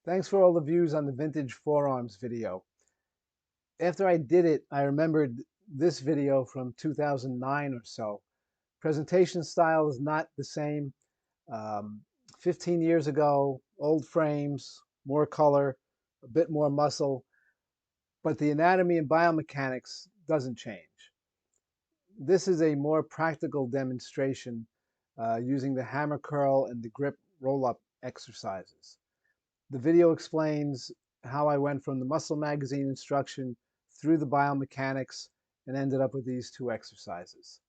Thanks for all the views on the vintage forearms video. After I did it, I remembered this video from 2009 or so. Presentation style is not the same. Um, 15 years ago, old frames, more color, a bit more muscle, but the anatomy and biomechanics doesn't change. This is a more practical demonstration using the hammer curl and the grip roll-up exercises. The video explains how I went from the muscle magazine instruction through the biomechanics and ended up with these two exercises.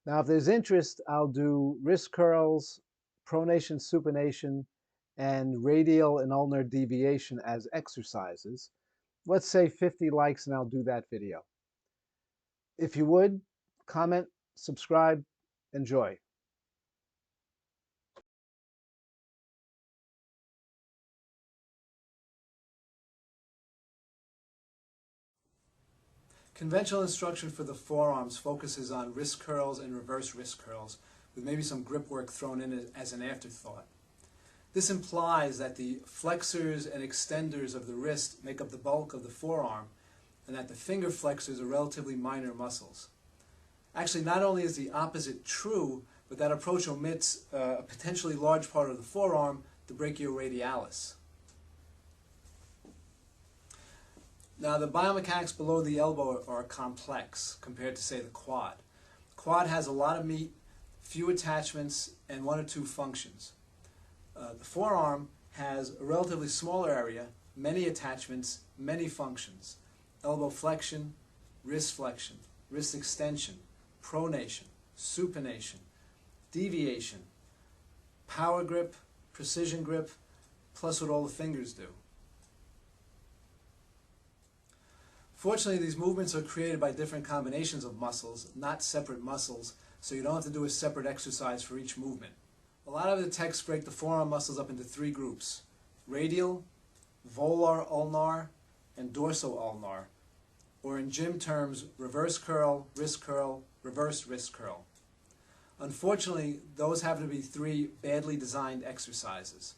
Now, if there's interest, I'll do wrist curls, pronation, supination, and radial and ulnar deviation as exercises. Let's say 50 likes and I'll do that video. If you would, comment, subscribe, enjoy. Conventional instruction for the forearms focuses on wrist curls and reverse wrist curls, with maybe some grip work thrown in as an afterthought. This implies that the flexors and extenders of the wrist make up the bulk of the forearm, and that the finger flexors are relatively minor muscles. Actually, not only is the opposite true, but that approach omits a potentially large part of the forearm, the brachioradialis. Now, the biomechanics below the elbow are complex compared to, say, the quad. Quad has a lot of meat, few attachments, and one or two functions. The forearm has a relatively smaller area, many attachments, many functions. Elbow flexion, wrist extension, pronation, supination, deviation, power grip, precision grip, plus what all the fingers do. Fortunately, these movements are created by different combinations of muscles, not separate muscles, so you don't have to do a separate exercise for each movement. A lot of the texts break the forearm muscles up into three groups: radial, volar ulnar, and dorso-ulnar, or in gym terms, reverse curl, reverse wrist curl. Unfortunately, those happen to be three badly designed exercises.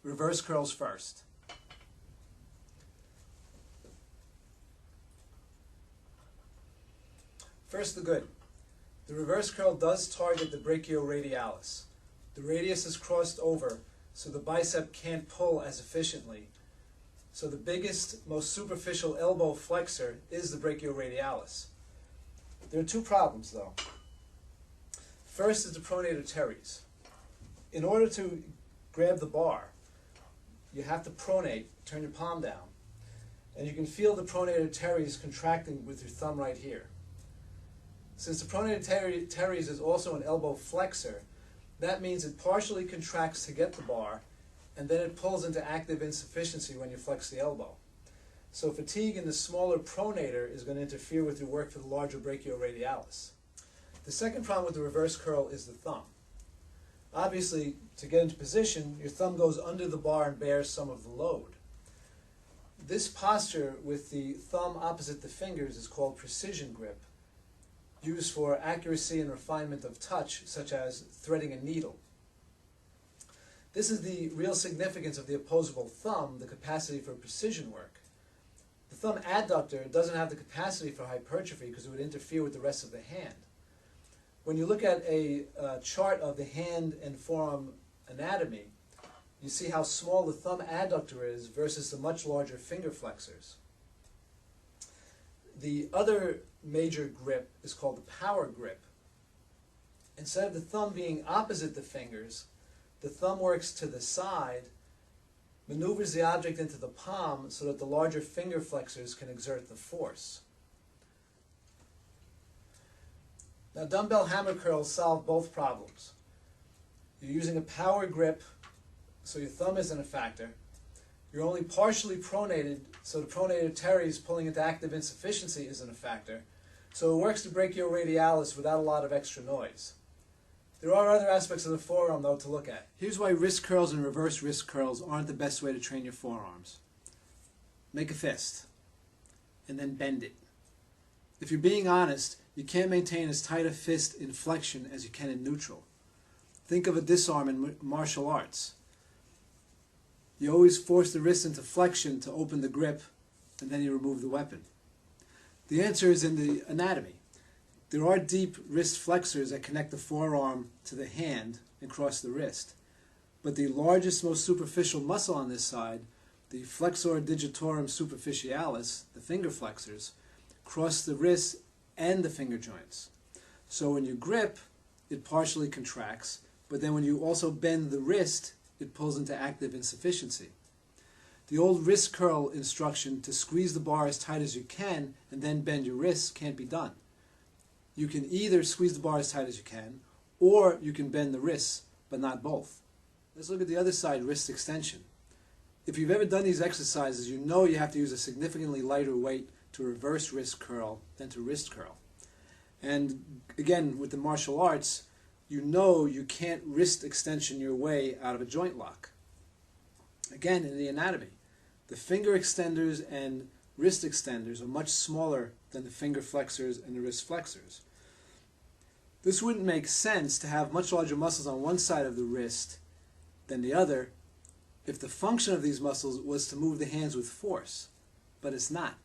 Reverse curls first. First, the good. The reverse curl does target the brachioradialis. The radius is crossed over, so the bicep can't pull as efficiently. So the biggest, most superficial elbow flexor is the brachioradialis. There are two problems, though. First is the pronator teres. In order to grab the bar, you have to pronate, turn your palm down, and you can feel the pronator teres contracting with your thumb right here. Since the pronator teres is also an elbow flexor, that means it partially contracts to get the bar, and then it pulls into active insufficiency when you flex the elbow. So fatigue in the smaller pronator is going to interfere with your work for the larger brachioradialis. The second problem with the reverse curl is the thumb. Obviously, to get into position, your thumb goes under the bar and bears some of the load. This posture with the thumb opposite the fingers is called precision grip, used for accuracy and refinement of touch, such as threading a needle. This is the real significance of the opposable thumb, the capacity for precision work. The thumb adductor doesn't have the capacity for hypertrophy because it would interfere with the rest of the hand. When you look at a chart of the hand and forearm anatomy, you see how small the thumb adductor is versus the much larger finger flexors. The other major grip is called the power grip. Instead of the thumb being opposite the fingers, the thumb works to the side, maneuvers the object into the palm so that the larger finger flexors can exert the force. Now, dumbbell hammer curls solve both problems. You're using a power grip, so your thumb isn't a factor. You're only partially pronated, so the pronator teres pulling into active insufficiency isn't a factor. So it works the brachioradialis without a lot of extra noise. There are other aspects of the forearm, though, to look at. Here's why wrist curls and reverse wrist curls aren't the best way to train your forearms. Make a fist, and then bend it. If you're being honest, you can't maintain as tight a fist in flexion as you can in neutral. Think of a disarm in martial arts. You always force the wrist into flexion to open the grip, and then you remove the weapon. The answer is in the anatomy. There are deep wrist flexors that connect the forearm to the hand and cross the wrist. But the largest, most superficial muscle on this side, the flexor digitorum superficialis, the finger flexors, cross the wrist and the finger joints. So when you grip, it partially contracts, but then when you also bend the wrist, it pulls into active insufficiency. The old wrist curl instruction to squeeze the bar as tight as you can and then bend your wrists can't be done. You can either squeeze the bar as tight as you can, or you can bend the wrists, but not both. Let's look at the other side, wrist extension. If you've ever done these exercises, you know you have to use a significantly lighter weight to reverse wrist curl than to wrist curl. And again, with the martial arts, you know you can't wrist extension your way out of a joint lock. Again, in the anatomy, the finger extenders and wrist extenders are much smaller than the finger flexors and the wrist flexors. This wouldn't make sense to have much larger muscles on one side of the wrist than the other if the function of these muscles was to move the hands with force, but it's not.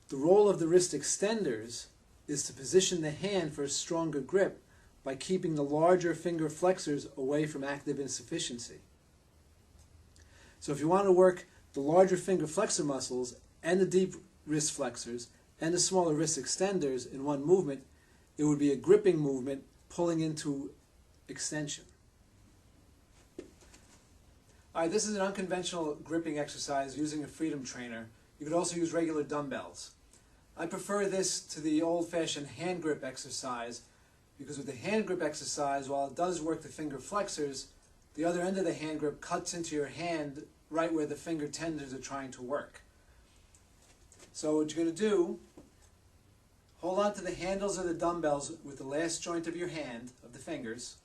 The role of the wrist extenders is to position the hand for a stronger grip by keeping the larger finger flexors away from active insufficiency. So if you want to work the larger finger flexor muscles and the deep wrist flexors and the smaller wrist extenders in one movement, it would be a gripping movement pulling into extension. All right, this is an unconventional gripping exercise using a freedom trainer. You could also use regular dumbbells. I prefer this to the old-fashioned hand grip exercise because with the hand grip exercise, while it does work the finger flexors, the other end of the hand grip cuts into your hand right where the finger tendons are trying to work. So what you're going to do, hold on to the handles of the dumbbells with the last joint of your hand, of the fingers,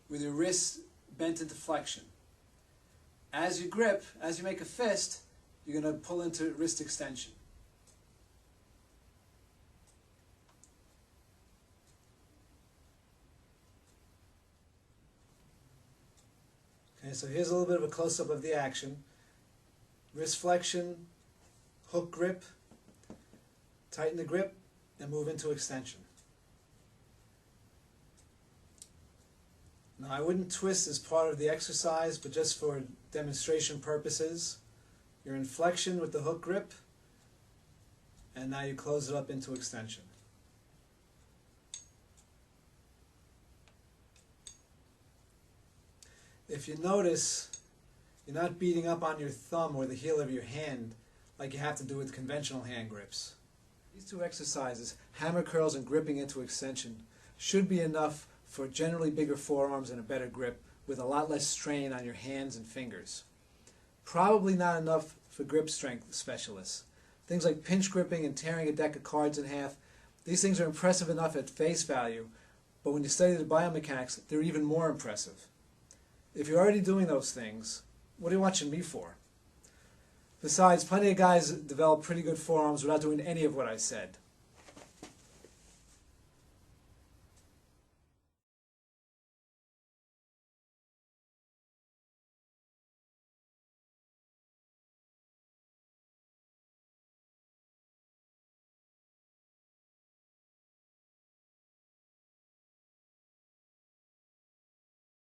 with your wrists bent into flexion. As you grip, as you make a fist, you're going to pull into wrist extension. Okay, so here's a little bit of a close-up of the action. Wrist flexion, hook grip, tighten the grip, and move into extension. Now I wouldn't twist as part of the exercise, but just for demonstration purposes. You're in flexion with the hook grip, and now you close it up into extension. If you notice, you're not beating up on your thumb or the heel of your hand like you have to do with conventional hand grips. These two exercises, hammer curls and gripping into extension, should be enough for generally bigger forearms and a better grip with a lot less strain on your hands and fingers. Probably not enough for grip strength specialists. Things like pinch gripping and tearing a deck of cards in half, these things are impressive enough at face value, but when you study the biomechanics, they're even more impressive. If you're already doing those things, what are you watching me for? Besides, plenty of guys develop pretty good forearms without doing any of what I said.